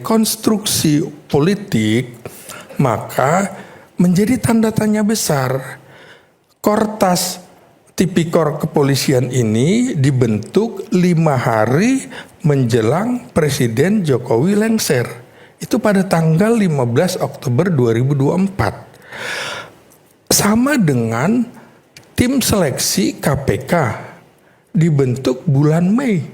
konstruksi politik, maka menjadi tanda tanya besar. Kortas Tipikor kepolisian ini dibentuk 5 hari menjelang Presiden Jokowi lengser. Itu pada tanggal 15 Oktober 2024. Sama dengan tim seleksi KPK dibentuk bulan Mei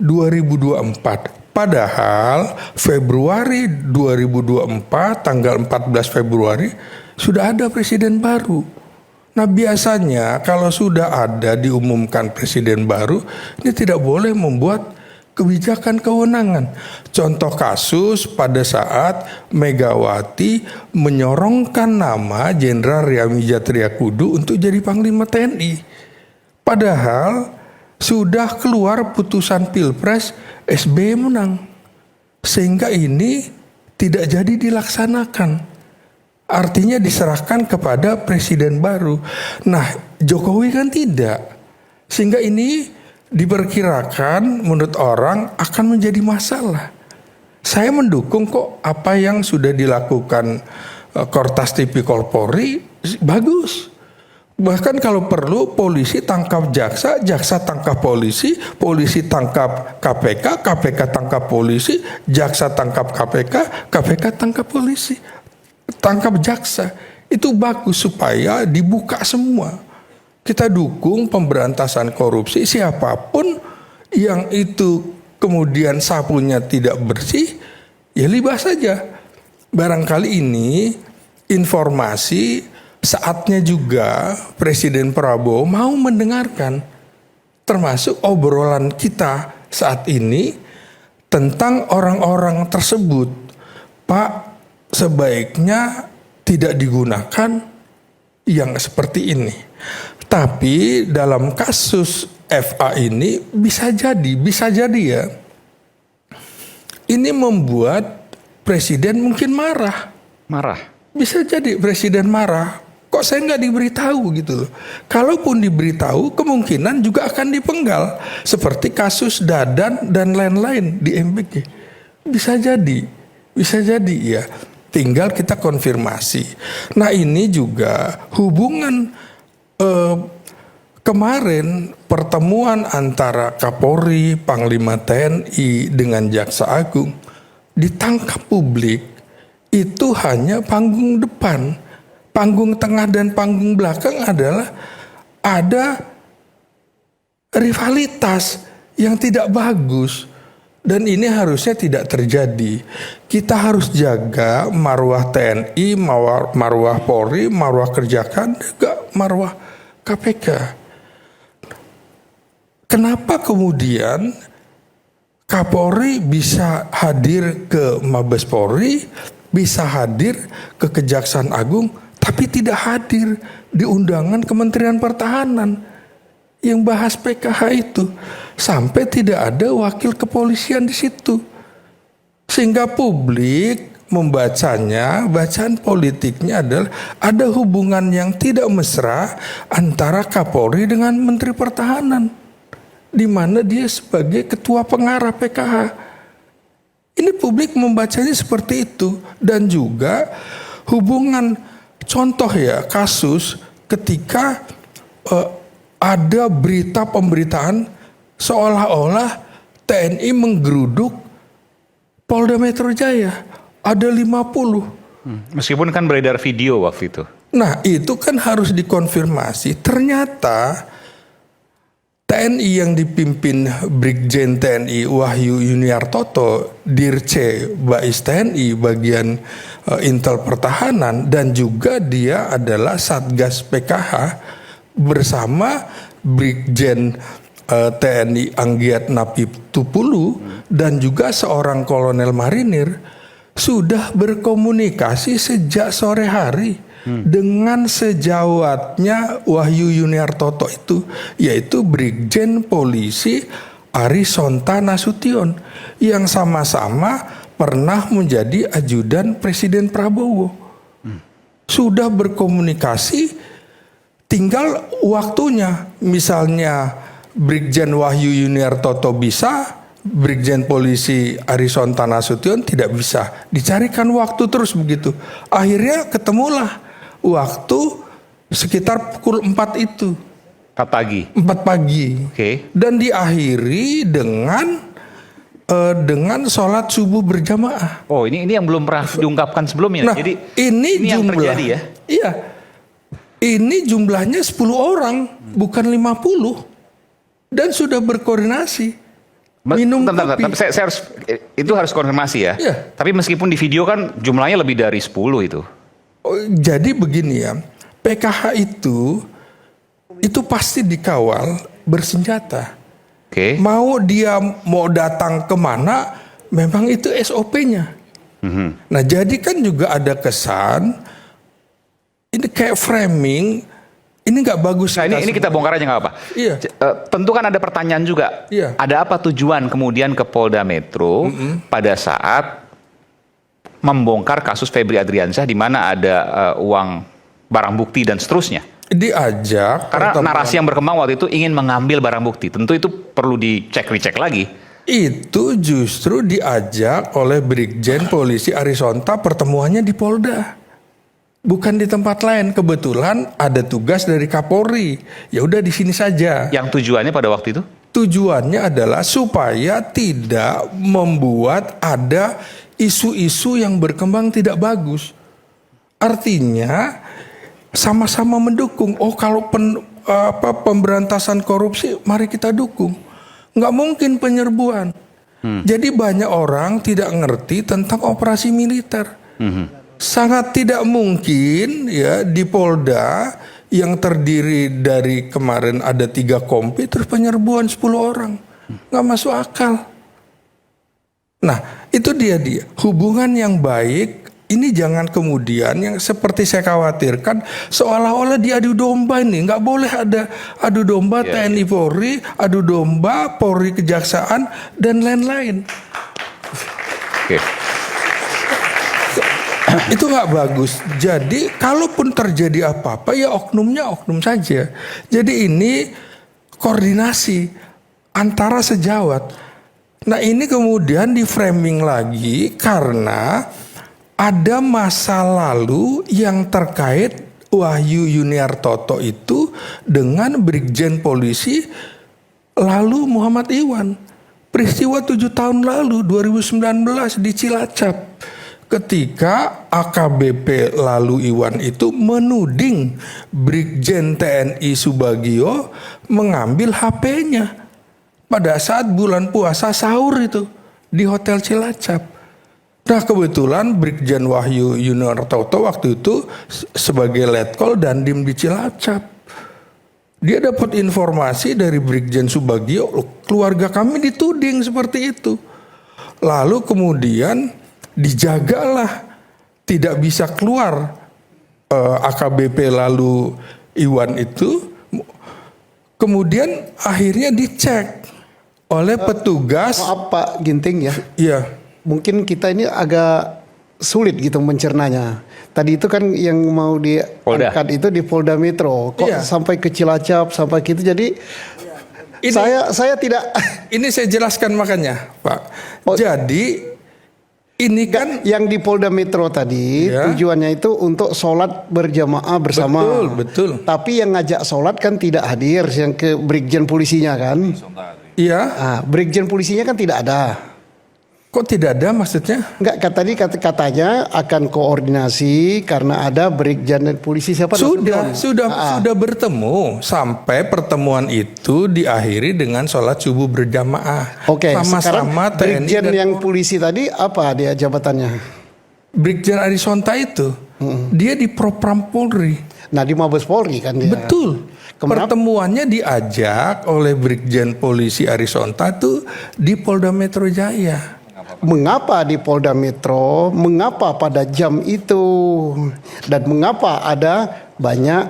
2024. Padahal Februari 2024, tanggal 14 Februari, sudah ada presiden baru. Nah biasanya kalau sudah ada diumumkan presiden baru, ini tidak boleh membuat kebijakan kewenangan. Contoh kasus pada saat Megawati menyorongkan nama Jenderal Ryamizat Triakudu untuk jadi Panglima TNI. Padahal sudah keluar putusan Pilpres, SBY menang. Sehingga ini tidak jadi dilaksanakan. Artinya diserahkan kepada presiden baru. Nah, Jokowi kan tidak. Sehingga ini diperkirakan menurut orang akan menjadi masalah. Saya mendukung kok apa yang sudah dilakukan Kortas Tipikor Polri, bagus. Bahkan kalau perlu polisi tangkap jaksa, jaksa tangkap polisi, polisi tangkap KPK, KPK tangkap polisi, jaksa tangkap KPK, KPK tangkap polisi. Tangkap jaksa, itu bagus supaya dibuka semua. Kita dukung pemberantasan korupsi, siapapun yang itu kemudian sapunya tidak bersih, ya libas saja. Barangkali ini informasi saatnya juga Presiden Prabowo mau mendengarkan, termasuk obrolan kita saat ini tentang orang-orang tersebut. Pak, sebaiknya tidak digunakan yang seperti ini. Tapi dalam kasus FA ini bisa jadi ya. Ini membuat presiden mungkin marah. Bisa jadi presiden marah. Kok saya nggak diberitahu gitu loh. Kalaupun diberitahu kemungkinan juga akan dipenggal. Seperti kasus Dadan dan lain-lain di MBG. Bisa jadi ya. Tinggal kita konfirmasi. Nah ini juga hubungan kemarin pertemuan antara Kapolri, Panglima TNI dengan Jaksa Agung ditangkap publik itu hanya panggung depan. Panggung tengah dan panggung belakang adalah ada rivalitas yang tidak bagus. Dan ini harusnya tidak terjadi. Kita harus jaga marwah TNI, marwah Polri, marwah Kerjakan, juga marwah KPK. Kenapa kemudian Kapolri bisa hadir ke Mabes Polri, bisa hadir ke Kejaksaan Agung, tapi tidak hadir di undangan Kementerian Pertahanan yang bahas PKH itu? Sampai tidak ada wakil kepolisian di situ. Sehingga publik membacanya, bacaan politiknya adalah ada hubungan yang tidak mesra antara Kapolri dengan Menteri Pertahanan, di mana dia sebagai ketua pengarah PKH. Ini publik membacanya seperti itu. Dan juga hubungan, contoh ya, kasus ketika ada berita pemberitaan seolah-olah TNI menggeruduk Polda Metro Jaya. Ada 50. Meskipun kan beredar video waktu itu. Nah itu kan harus dikonfirmasi. Ternyata TNI yang dipimpin Brigjen TNI Wahyu Yuniartoto, Dirce Bais TNI bagian Intel Pertahanan, dan juga dia adalah Satgas PKH bersama Brigjen TNI Anggiat Napip Tupulu dan juga seorang kolonel marinir sudah berkomunikasi sejak sore hari dengan sejawatnya Wahyu Yuniartoto itu, yaitu Brigjen Polisi Ari Sonta Nasution yang sama-sama pernah menjadi ajudan Presiden Prabowo. Sudah berkomunikasi, tinggal waktunya. Misalnya Brigjen Wahyu Yuniartoto bisa, Brigjen Polisi Arisonta Nasution tidak bisa. Dicarikan waktu terus begitu. Akhirnya ketemulah waktu sekitar pukul 4 itu. 4 pagi. 4 pagi. Oke. Dan diakhiri dengan sholat subuh berjamaah. Oh, ini yang belum pernah diungkapkan sebelumnya. Nah, Jadi ini yang jumlah, terjadi ya. Iya. Ini jumlahnya 10 orang, bukan 50. Dan sudah berkoordinasi. Minum Bentar, kopi. tapi saya itu harus konfirmasi ya. Iya. Tapi meskipun di video kan jumlahnya lebih dari 10 itu. Oh, jadi begini ya, PKH itu pasti dikawal bersenjata. Oke. Dia mau datang kemana, memang itu SOP-nya. Nah, jadi kan juga ada kesan, ini kayak framing, ini nggak bagus. Nah, ini kita bongkar aja nggak apa. Iya. Tentu kan ada pertanyaan juga. Iya. Ada apa tujuan kemudian ke Polda Metro pada saat membongkar kasus Febri Adriansyah di mana ada uang barang bukti dan seterusnya? Diajak. Karena narasi yang berkembang waktu itu ingin mengambil barang bukti. Tentu itu perlu dicek lagi. Itu justru diajak oleh Brigjen Polisi Arisonta, pertemuannya di Polda. Bukan di tempat lain. Kebetulan ada tugas dari Kapolri. Ya udah di sini saja. Yang tujuannya pada waktu itu? Tujuannya adalah supaya tidak membuat ada isu-isu yang berkembang tidak bagus. Artinya sama-sama mendukung. Oh, kalau pemberantasan korupsi, mari kita dukung. Nggak mungkin penyerbuan. Jadi banyak orang tidak ngerti tentang operasi militer. Sangat tidak mungkin ya di Polda yang terdiri dari kemarin ada 3 kompi terus penyerbuan 10 orang. Nggak masuk akal. Nah, itu dia hubungan yang baik. Ini jangan kemudian yang seperti saya khawatirkan seolah-olah diadu domba ini. Nggak boleh ada adu domba TNI Polri, adu domba Polri Kejaksaan dan lain-lain. Oke. Itu nggak bagus. Jadi kalaupun terjadi apa-apa ya oknumnya oknum saja. Jadi ini koordinasi antara sejawat. Nah, ini kemudian di framing lagi karena ada masa lalu yang terkait Wahyu Yuniartoto itu dengan Brigjen Polisi lalu Muhammad Iwan. Peristiwa 7 tahun lalu 2019 di Cilacap. Ketika AKBP lalu Iwan itu menuding Brigjen TNI Subagio mengambil HP-nya pada saat bulan puasa sahur itu di Hotel Cilacap. Nah, kebetulan Brigjen Wahyu Yuniartoto waktu itu sebagai letkol Dandim di Cilacap. Dia dapat informasi dari Brigjen Subagio, keluarga kami dituding seperti itu. Lalu kemudian dijagalah tidak bisa keluar AKBP lalu Iwan itu. Kemudian akhirnya dicek oleh petugas. Maaf Pak Ginting ya. Iya. Mungkin kita ini agak sulit gitu mencernanya. Tadi itu kan yang mau diangkat itu di Polda Metro. Kok sampai ke Cilacap sampai gitu. Jadi ini, saya tidak. Ini saya jelaskan makanya, Pak. Jadi ini kan yang di Polda Metro tadi tujuannya itu untuk sholat berjamaah bersama. Betul. Tapi yang ngajak sholat kan tidak hadir, yang ke Brigjen Polisinya kan. Iya. Nah, Brigjen Polisinya kan tidak ada. Kok tidak ada maksudnya? Enggak, katanya akan koordinasi karena ada Brigjen Polisi siapa? Sudah bertemu sampai pertemuan itu diakhiri dengan sholat subuh berjamaah. Oke, sama-sama TNI Brigjen dan yang polisi tadi apa dia jabatannya? Brigjen Arisonta itu dia di Propam Polri. Nah, di Mabes Polri kan dia. Betul. Pertemuannya diajak oleh Brigjen Polisi Arisonta itu di Polda Metro Jaya. Mengapa di Polda Metro? Mengapa pada jam itu? Dan mengapa ada banyak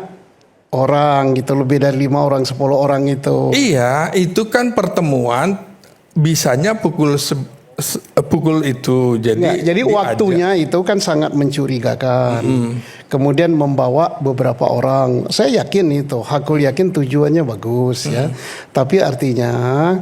orang gitu, lebih dari 5 orang, 10 orang itu? Iya, itu kan pertemuan bisanya pukul pukul itu. Jadi waktunya itu kan sangat mencurigakan. Kemudian membawa beberapa orang. Saya yakin itu, Hakul yakin tujuannya bagus ya. Tapi artinya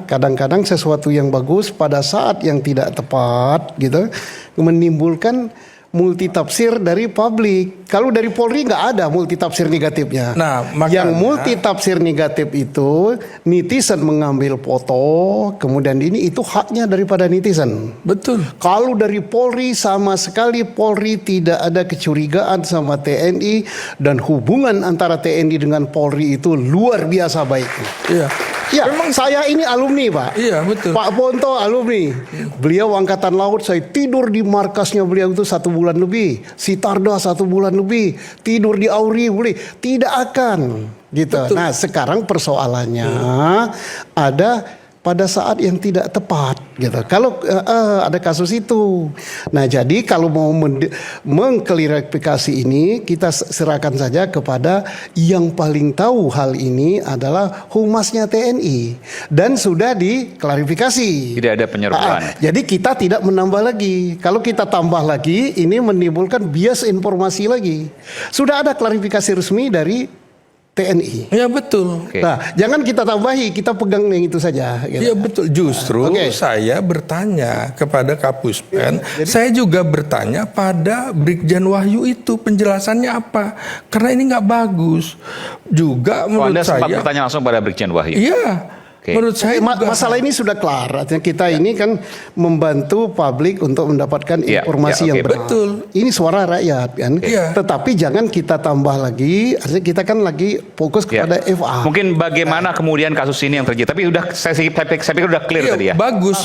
kadang-kadang sesuatu yang bagus pada saat yang tidak tepat gitu menimbulkan multitafsir dari publik. Kalau dari Polri nggak ada multitafsir negatifnya. Nah, yang multitafsir negatif itu netizen mengambil foto, kemudian ini itu haknya daripada netizen. Betul. Kalau dari Polri sama sekali Polri tidak ada kecurigaan sama TNI dan hubungan antara TNI dengan Polri itu luar biasa baik. Iya. Ya, memang saya ini alumni, Pak. Iya, betul. Pak Ponto alumni. Beliau angkatan laut, saya tidur di markasnya beliau itu 1 bulan lebih. Sitarda 1 bulan lebih. Tidur di Auri boleh. Tidak akan gitu. Betul. Nah, sekarang persoalannya ada pada saat yang tidak tepat gitu. Kalau ada kasus itu. Nah, jadi kalau mau mengklarifikasi ini kita serahkan saja kepada yang paling tahu hal ini adalah Humasnya TNI dan sudah diklarifikasi. Tidak ada penyeruan. Jadi kita tidak menambah lagi. Kalau kita tambah lagi ini menimbulkan bias informasi lagi. Sudah ada klarifikasi resmi dari TNI. Ya betul. Nah, jangan kita tambahi, kita pegang yang itu saja. Gitu. Iya betul. Justru saya bertanya kepada Kapuspen, saya juga bertanya pada Brigjen Wahyu itu penjelasannya apa? Karena ini nggak bagus. Juga menurut Anda sempat saya. bertanya langsung pada Brigjen Wahyu. Iya. Menurut saya masalah ini sudah kelar. Artinya kita ini kan membantu publik untuk mendapatkan informasi yang benar. Betul. Ini suara rakyat kan. Tetapi jangan kita tambah lagi. Artinya kita kan lagi fokus kepada FA. Mungkin bagaimana kemudian kasus ini yang terjadi. Tapi udah saya pikir udah clear tadi ya. Bagus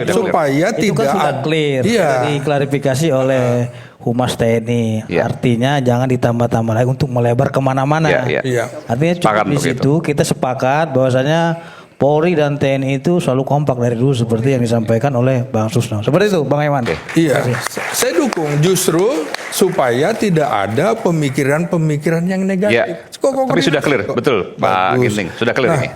supaya itu tidak kan sudah clear. Diklarifikasi oleh Humas TNI. Artinya jangan ditambah-tambah lagi untuk melebar kemana-mana. Artinya cukup di situ kita sepakat bahwasanya Polri dan TNI itu selalu kompak dari dulu seperti yang disampaikan oleh Bang Susno. Seperti itu, Bang Aiman. Iya, saya dukung justru supaya tidak ada pemikiran-pemikiran yang negatif. Tapi sudah clear, betul Pak Ginting, sudah clear ini.